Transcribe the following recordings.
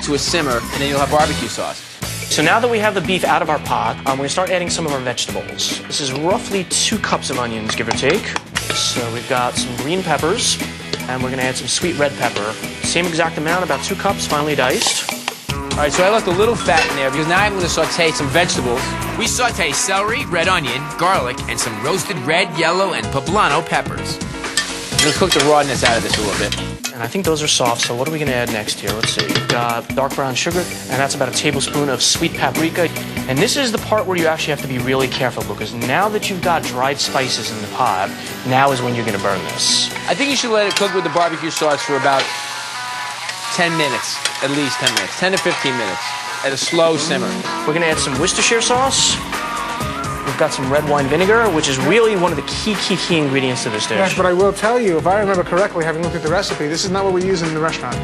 to a simmer, and then you'll have barbecue sauce. So now that we have the beef out of our pot, we're going to start adding some of our vegetables. This is roughly 2 cups of onions, give or take. So we've got some green peppers, and we're going to add some sweet red pepper. Same exact amount, about 2 cups, finely diced. All right, so I left a little fat in there because now I'm going to saute some vegetables. We saute celery, red onion, garlic, and some roasted red, yellow, and poblano peppers. I'm going to cook the rawness out of this a little bit. And I think those are soft, so what are we going to add next here? Let's see. We've got dark brown sugar, and that's about a tablespoon of sweet paprika. And this is the part where you actually have to be really careful, because now that you've got dried spices in the pot, now is when you're going to burn this. I think you should let it cook with the barbecue sauce for about 10 minutes, at least 10 minutes, 10 to 15 minutes, at a slow simmer. We're going to add some Worcestershire sauce. We've got some red wine vinegar, which is really one of the key ingredients to this dish. Yes, but I will tell you, if I remember correctly, having looked at the recipe, this is not what we use in the restaurant.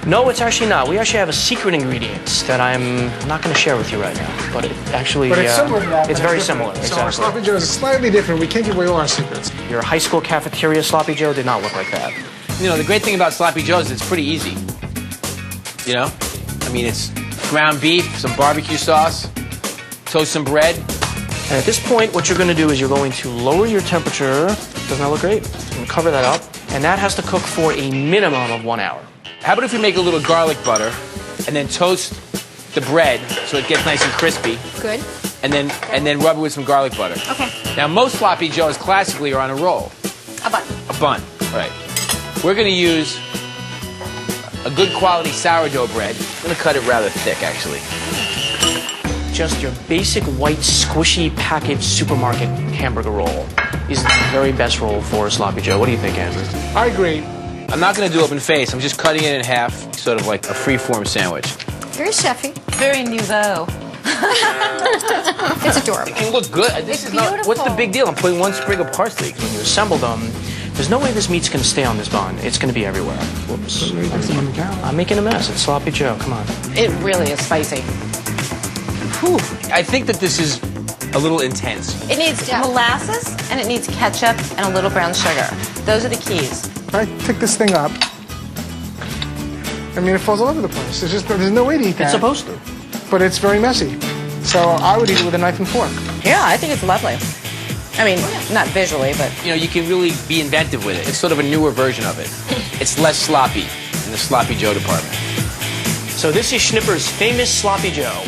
No, it's actually not. We actually have a secret ingredient that I'm not going to share with you right now, but it actually... But it's similar to that. It's very similar, So exactly. our sloppy joe is slightly different. We can't give away all our secrets. Your high school cafeteria sloppy joe did not look like that. You know, the great thing about sloppy joes is it's pretty easy. You know? I mean, it's ground beef, some barbecue sauce, toast some bread. And at this point, what you're going to do is you're going to lower your temperature. Doesn't that look great? I'm going to cover that up. And that has to cook for a minimum of 1 hour. How about if we make a little garlic butter and then toast the bread so it gets nice and crispy? Good. And then rub it with some garlic butter. Okay. Now, most sloppy joes classically are on a roll. A bun. A bun, right. We're going to use a good quality sourdough bread. I'm going to cut it rather thick, actually. Just your basic white, squishy, packaged supermarket hamburger roll is the very best roll for a sloppy joe. What do you think, Andrew? I agree. I'm not going to do open face. I'm just cutting it in half, sort of like a free-form sandwich. Very chefy. Very nouveau. It's adorable. It can look good. This is not, what's the big deal? I'm putting 1 sprig of parsley. When you assemble them, there's no way this meat's going to stay on this bun. It's going to be everywhere. Whoops. I'm making a mess. It's sloppy joe. Come on. It really is spicy. Whew. I think that this is a little intense. It needs molasses, and it needs ketchup, and a little brown sugar. Those are the keys. I pick this thing up. I mean, it falls all over the place. There's no way to eat that. It's supposed to. But it's very messy. So I would eat it with a knife and fork. Yeah, I think it's lovely. I mean, not visually, but... You know, you can really be inventive with it. It's sort of a newer version of it. It's less sloppy in the sloppy joe department. So this is Schnippers' famous sloppy joe.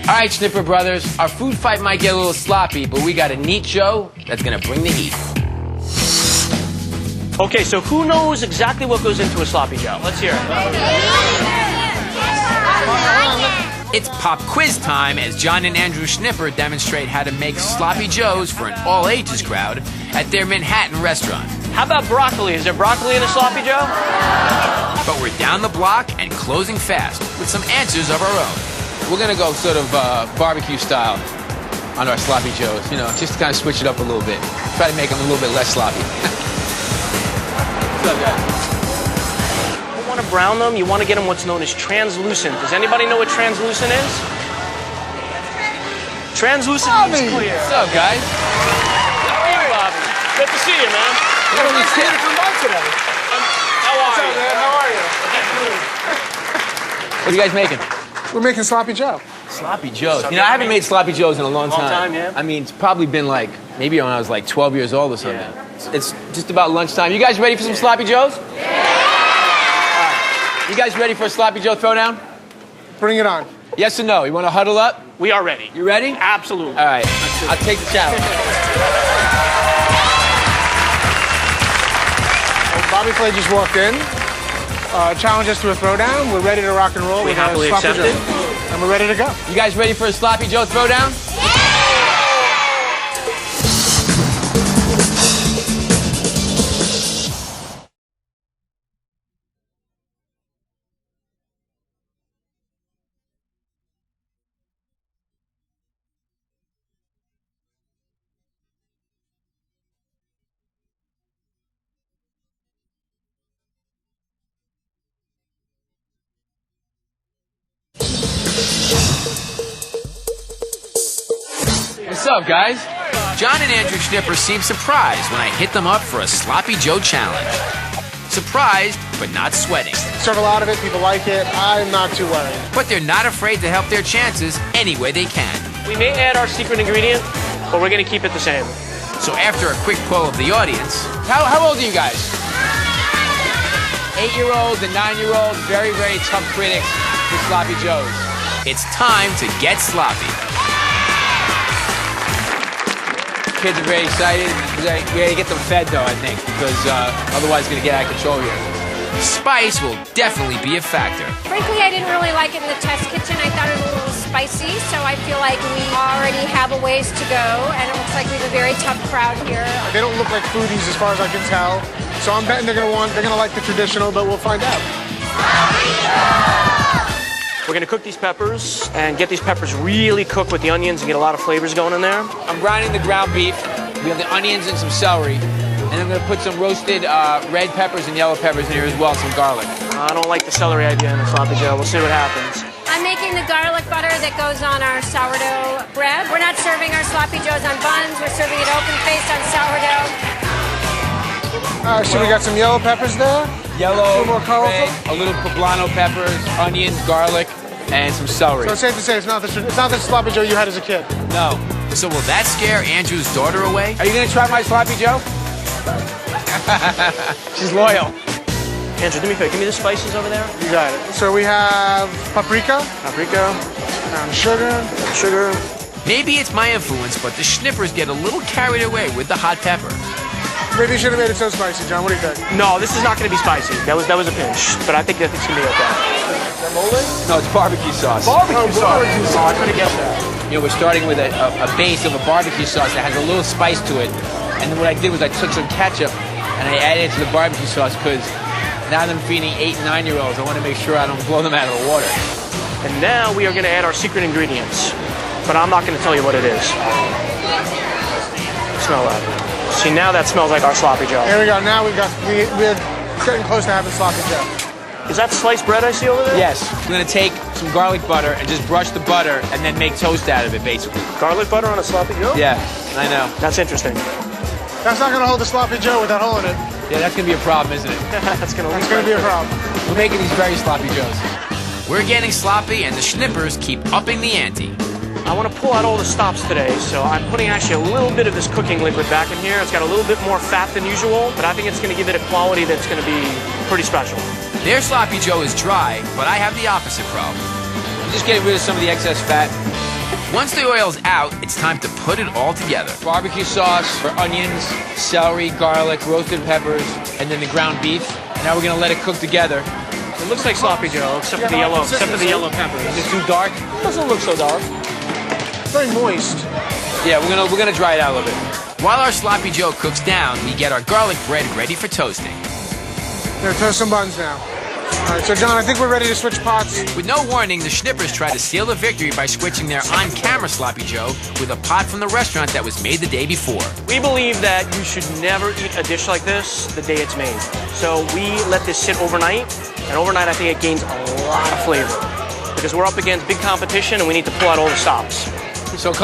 All right, Schnipper brothers, our food fight might get a little sloppy, but we got a neat joe that's going to bring the heat. Okay, so who knows exactly what goes into a sloppy joe? Let's hear it. It's pop quiz time as John and Andrew Schnipper demonstrate how to make sloppy joes for an all-ages crowd at their Manhattan restaurant. How about broccoli? Is there broccoli in a sloppy joe? But we're down the block and closing fast with some answers of our own. We're going to go sort of barbecue style on our sloppy joes, you know, just to kind of switch it up a little bit. Try to make them a little bit less sloppy. What's up, guys? You want to brown them, you want to get them what's known as translucent. Does anybody know what translucent is? Translucent means clear. What's up, guys? How are you, Bobby? Good to see you, man. How are you? How are you? What are you guys making? We're making sloppy joe. Sloppy joes. You know, I haven't made sloppy joes in a long time. Yeah. I mean, it's probably been like, maybe when I was like 12 years old or something. Yeah. It's just about lunchtime. You guys ready for some sloppy joes? Yeah! All right. You guys ready for a sloppy joe throwdown? Bring it on. Yes or no? You want to huddle up? We are ready. You ready? Absolutely. All right. I'll take the challenge. Bobby Flay just walked in. Challenge us to a throwdown. We're ready to rock and roll. We happily sloppy accept joe. it. And we're ready to go. You guys ready for a sloppy joe throwdown? What's up, guys? John and Andrew Schnipper seem surprised when I hit them up for a sloppy joe challenge. Surprised, but not sweating. Serve a lot of it, people like it. I'm not too worried. But they're not afraid to help their chances any way they can. We may add our secret ingredient, but we're going to keep it the same. So after a quick poll of the audience, How old are you guys? 8-year-olds and 9-year-olds, very, very tough critics for Sloppy Joes. it's time to get sloppy. Kids are very excited. We gotta get them fed though, I think, because otherwise it's gonna get out of control here. Spice will definitely be a factor. Frankly, I didn't really like it in the test kitchen. I thought it was a little spicy, so I feel like we already have a ways to go, and it looks like we have a very tough crowd here. They don't look like foodies as far as I can tell. So I'm betting they're gonna like the traditional, but we'll find out. We're going to cook these peppers and get these peppers really cooked with the onions and get a lot of flavors going in there. I'm grinding the ground beef. We have the onions and some celery. And I'm gonna put some roasted red peppers and yellow peppers in here as well, and some garlic. I don't like the celery idea in the sloppy joe. We'll see what happens. I'm making the garlic butter that goes on our sourdough bread. We're not serving our sloppy joes on buns. We're serving it open-faced on sourdough. So we got some yellow peppers there. Yellow, A little more colorful? red, a little poblano peppers, onions, garlic, and some celery. So it's safe to say it's not the sloppy joe you had as a kid. No. So will that scare Andrew's daughter away? Are you gonna try my sloppy joe? She's loyal. Andrew, do me a favor. Give me the spices over there. You got it. So we have paprika, Paprika, sugar. Maybe it's my influence, but the Schnippers get a little carried away with the hot pepper. Maybe you should have made it so spicy, John. What do you think? No, this is not going to be spicy. That was a pinch, but I think that it's going to be okay. No, it's barbecue sauce. Barbecue sauce. Oh, I could have guessed that. You know, we're starting with a base of a barbecue sauce that has a little spice to it. And then what I did was I took some ketchup and I added it to the barbecue sauce because now that I'm feeding 8 and 9-year-olds, I want to make sure I don't blow them out of the water. And now we are going to add our secret ingredients, but I'm not going to tell you what it is. Smell that. See, now that smells like our sloppy joe. Here we go. Now we're getting close to having sloppy joe. Is that sliced bread I see over there? Yes, I'm going to take some garlic butter and just brush the butter and then make toast out of it, basically. Garlic butter on a sloppy joe? Yeah, I know. That's interesting. That's not going to hold the sloppy joe with that hole in it. Yeah, that's going to be a problem, isn't it? That's going to be a problem. We're making these very sloppy joes. We're getting sloppy, and the Schnippers keep upping the ante. I want to pull out all the stops today, so I'm putting actually a little bit of this cooking liquid back in here. It's got a little bit more fat than usual, but I think it's going to give it a quality that's going to be pretty special. Their sloppy joe is dry, but I have the opposite problem. I'm just getting rid of some of the excess fat. Once the oil's out, it's time to put it all together. Barbecue sauce for onions, celery, garlic, roasted peppers, and then the ground beef. Now we're going to let it cook together. It looks like sloppy joe, except for the yellow peppers. Is it too dark? It doesn't look so dark. It's very moist. Yeah, we're gonna dry it out a little bit. While our sloppy joe cooks down, we get our garlic bread ready for toasting. Here, toast some buns now. All right, so John, I think we're ready to switch pots. With no warning, the Schnippers try to seal the victory by switching their on-camera sloppy joe with a pot from the restaurant that was made the day before. We believe that you should never eat a dish like this the day it's made. So we let this sit overnight, and overnight I think it gains a lot of flavor because we're up against big competition and we need to pull out all the stops. So